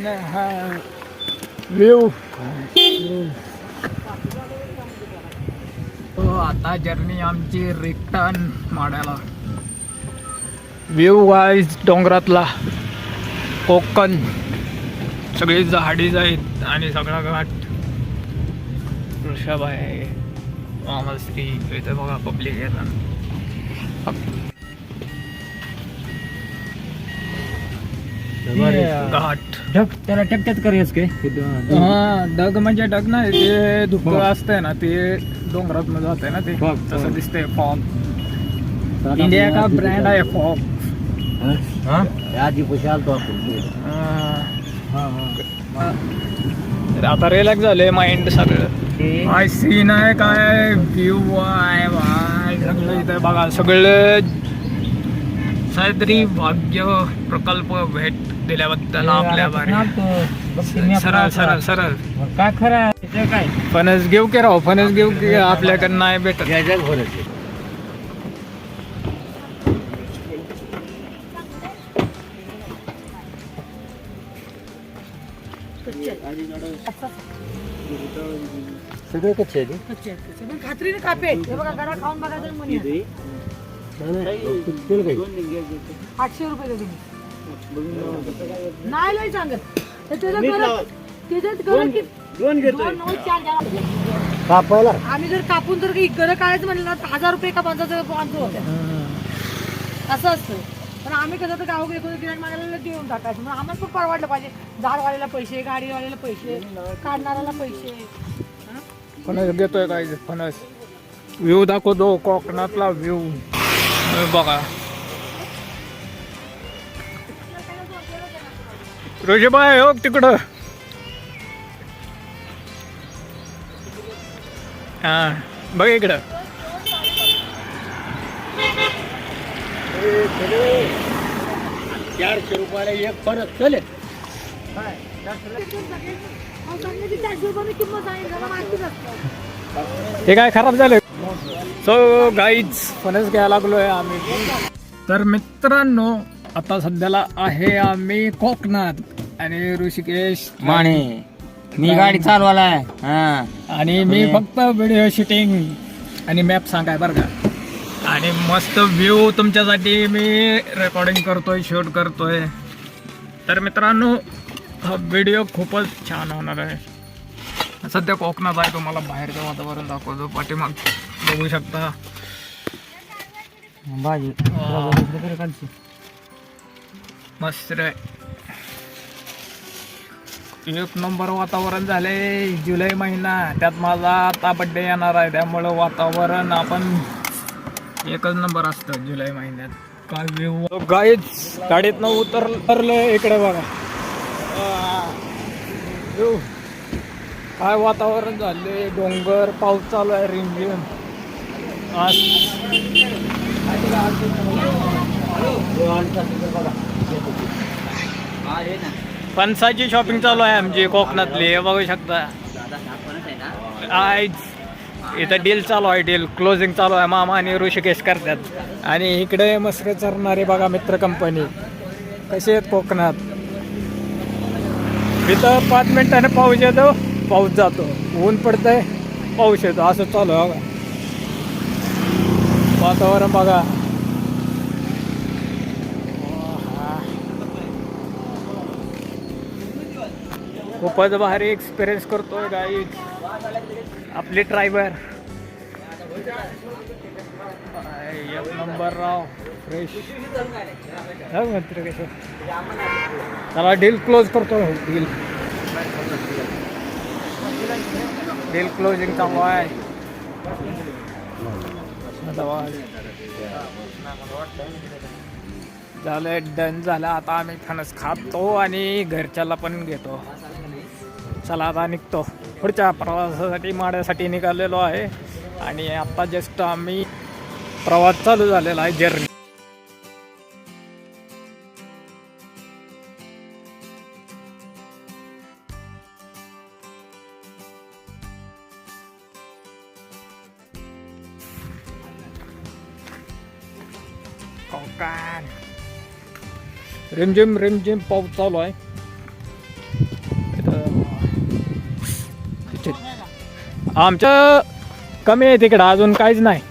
हा व्ह्यू. आता जर्नी आमची रिटर्न माड्याला. व्ह्यू वाईज डोंगरातला कोकण, सगळी झाडीच आहेत आणि सगळा घाट. वृषभ आहे, मामश्री इथे बघा पब्लिक येतात. घाट ढग त्याला टेकटेच करायच काय? हा ढग म्हणजे ढग नाही, ते धुकं असतंय ना, ते डोंगरात मध्ये जात आहे ना, ते तसं दिसतंय. फॉग, इंडिया का ब्रँड आहे फॉग. आधी पैसे आलतो आपण. आता रिलॅक्स झाले माइंड सगळं. काय सीन आहे, काय व्ह्यू आहे बाय. सगळं इथे बघा, सगळं सह्याद्री भाग्य प्रकल्प भेट दिल्याबद्दल आपल्या भारी. सरळ सरळ सरळ काय खरं आहे काय? फणस घेऊ की राव, फणस घेऊ की? आपल्याकडे नाही भेटत. सगळे कच्चे आहे खात्रीने कापे. हे बघा, गडा खाऊन बघा तर म्हणे. 800 रुपये दे तुम्ही. नाही लय सांगत. कापायला आम्ही जर कापून जर गड काढायचं म्हणलं ना, 1000 रुपये का 5,000 होते. असं असतं. पण आम्ही कसं तर गाव गिरायक मागायला देऊन टाकायचं. मग आम्हाला पण परवडलं पाहिजे. झाडवाल्याला पैसे, गाडीवाल्याला पैसे, काढणाऱ्याला पैसे. फणस घेतोय काय? फणस व्ह्यू दाखवतो, कोकणातला व्ह्यू बघा. रोजेबाय हो तिकडं. हा बघ इकडं. 400 रुपयाला एक फणस चले. ते काय खराब झालं. सो गाईज, फणस घ्यायला लागलोय आम्ही. तर मित्रांनो, आता सध्याला आहे आम्ही कोकणात आणि ऋषिकेश माने मी गाडी चालवायला आहे. आणि मी फक्त व्हिडिओ शूटिंग आणि मॅप सांगाय बरं का. आणि मस्त व्ह्यू तुमच्यासाठी मी रेकॉर्डिंग करतोय, शूट करतोय. तर मित्रांनो, हा व्हिडिओ खूपच छान होणार आहे. सध्या कोकणात आहे, तुम्हाला बाहेरचं वातावरण दाखवतो. पाठीमाग बघू शकता. मस्त रे, एक नंबर वातावरण झालंय. जुलै महिना, त्यात माझा आता बड्डे येणार आहे, त्यामुळं वातावरण आपण एकच नंबर असतं जुलै महिन्यात. काय व्ह्यू गाईच. गाडीतनं उतरलं इकडे बघा. काय वातावरण झाले, डोंगर, पाऊस चालू आहे रिमझिम. फणसाची शॉपिंग चालू आहे आमची कोकणातली, हे बघू शकता. इथं डील चालू आहे, डील क्लोजिंग चालू आहे. मामा आणि ऋषिकेश करतात. आणि इकडे मस्के चरणारे बघा मित्र कंपनी कसे आहेत कोकणात. इथं 5 मिनिटाने पाऊस येतो, पाऊस जातो, ऊन पडतंय, पाऊस येतो, असं चालू आहे बघा. वातावरण बघा. खूपच भारी एक्सपिरियन्स करतोय गाईज आपले ड्रायव्हर. एक नंबर राव, फ्रेश. कसं चला डील क्लोज करतो. डील क्लोजिंग चालू आहे. झालं, डन झालं. आता आम्ही फणस खातो आणि घरच्याला पण घेतो. चला आता निघतो. पुढच्या प्रवासासाठी माड्यासाठी निघालेलो आहे. आणि आता जस्ट आम्ही प्रवास चालू झालेला आहे, जर्नी. कोकण रिमझिम रिमझिम पाऊस चालू आहे. आमचं कमी आहे तिकडं, अजून काहीच नाही.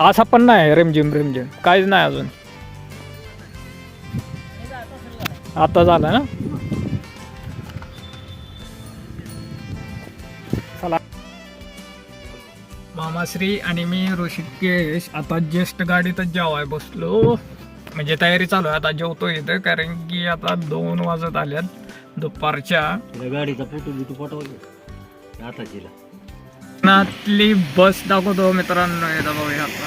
असा पण नाही रिमझिम रिमझिम, काहीच नाही अजून. आता झालं ना. चला मामाश्री आणि मी ऋषिकेश आता जस्ट गाडीतच जेवाय बसलो, म्हणजे तयारी चालू आहे. आता जेवतो इथं, कारण की आता 2 वाजत आल्यात दुपारच्या. गाडीचा फोटो बिटू पाठवा आताचीला. नातली बस दाखवतो मित्रांनो. येतं बघूया आता.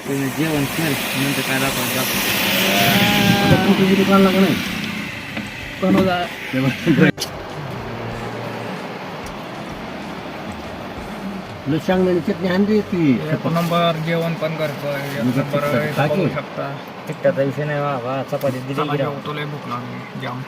तुम्ही जेवण केलं नंतर काय दाखवा फोटो बिटू काढला का नाही. शेंगदाणे चटणी आणली ती. 1 नंबर जेवण पण करतोय. 1 नंबर बघू शकता. तिकटाचा विषय नाही बाबा, चपाती दिली चला जेवतो, लय भूक लागली जाम.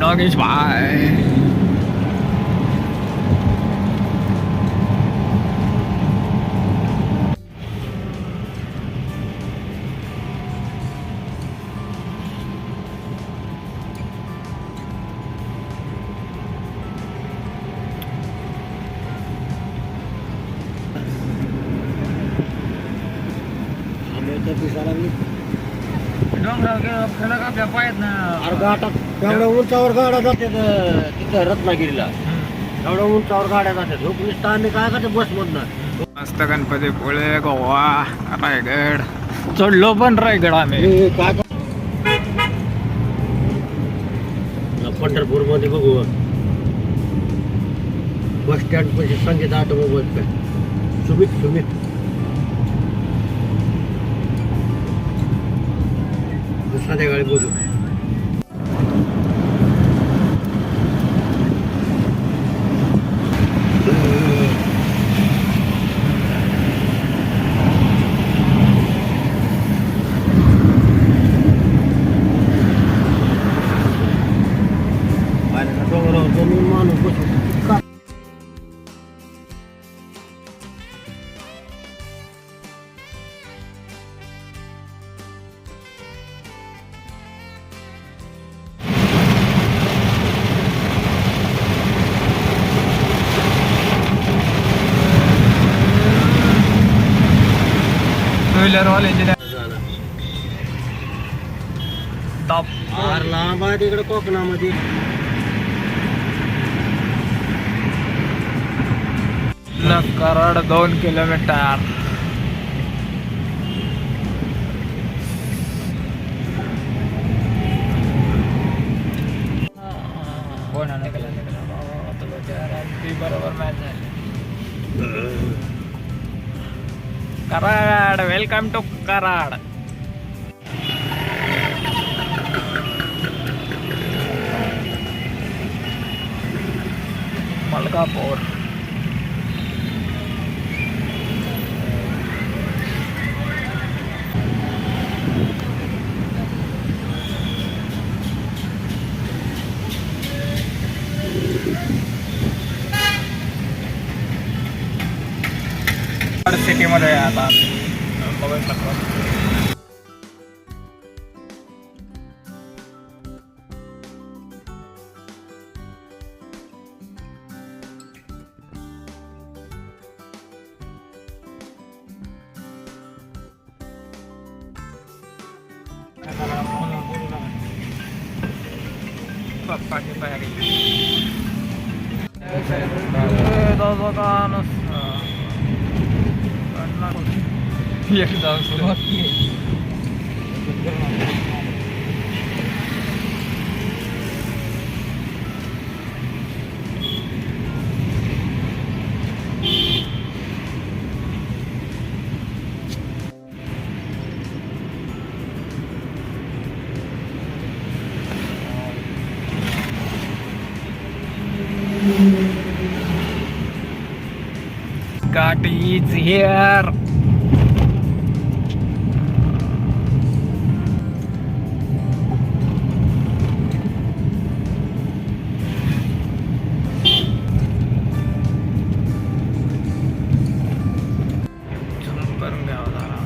Doggies, bye. डोंगरावर आपल्या पायात ना. एवढ्या उंचावर गाड्या जातात तिथं रत्नागिरीला. एवढ्या उंचावर गाड्या जातात. झोपलीस आम्ही काय करते बस मधनं. मस्त गणपतीपुळे, गोवा, रायगड चढलो पण रायगड आम्ही. काय पंढरपूर मध्ये बघू बस स्टँड पैसे संगीत ऑटोमोबाईल काय सुमित संध्याकाळी बोलू. माणूस बसू व्हीलरवाल्यांची लांब आहे तिकडे कोकणामध्ये. कराड 2 किलोमीटर. बरोबर मॅच झाली. Karad, welcome to Karad. Malkapur. City मध्ये आता बघू शकतो. पप्पाची तयारी. एकदा सुरुवात केली. Ghat is here. करून घ्यावं जरा.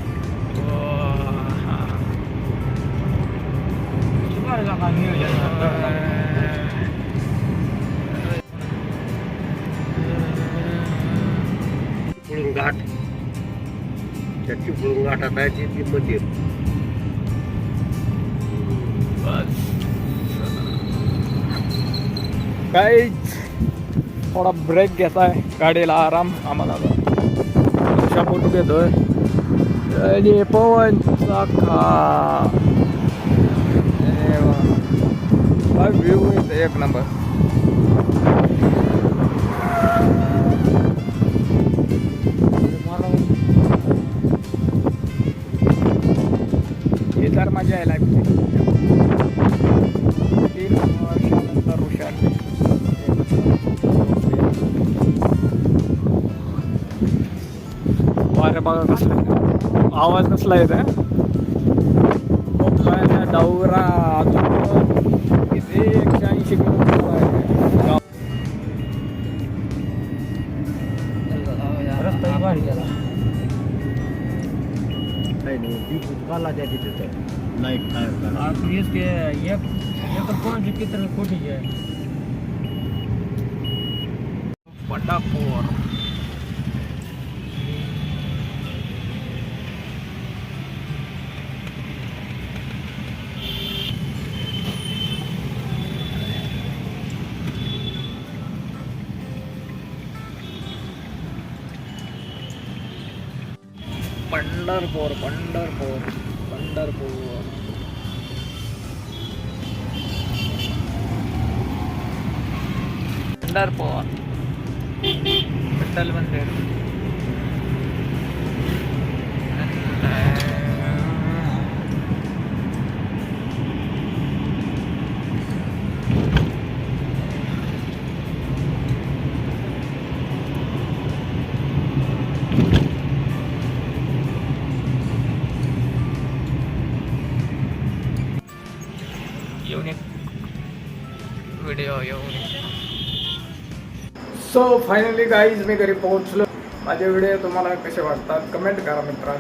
चिपळूण घाट, त्या चिपळूण घाटात आहे ते मंदिर. काहीच थोडा ब्रेक घेताय गाडीला आराम आम्हाला फोटो घेतोय आणि पवन चाका व्ह्यू येते एक नंबर. हे तर मजा यायला 3 वर्षानंतर हुशार. वारे बघा कसला आवाज कसला येत आहे. डवरा किती 180 किलोमीटर आहे. रस्ता भारी गेला. काही नाही दीप काला त्या तिथे लाईट काय कोणाची किती कोटी आहे. पंढरपूर पंढरपूर पंढरपूर पंढरपूर. पंढरपूर विठ्ठल मंदिर. Unique video unique. So finally guys मी घरी पोहोचलो. माझे व्हिडिओ तुम्हाला कसे वाटतात कमेंट करा मित्रांनो.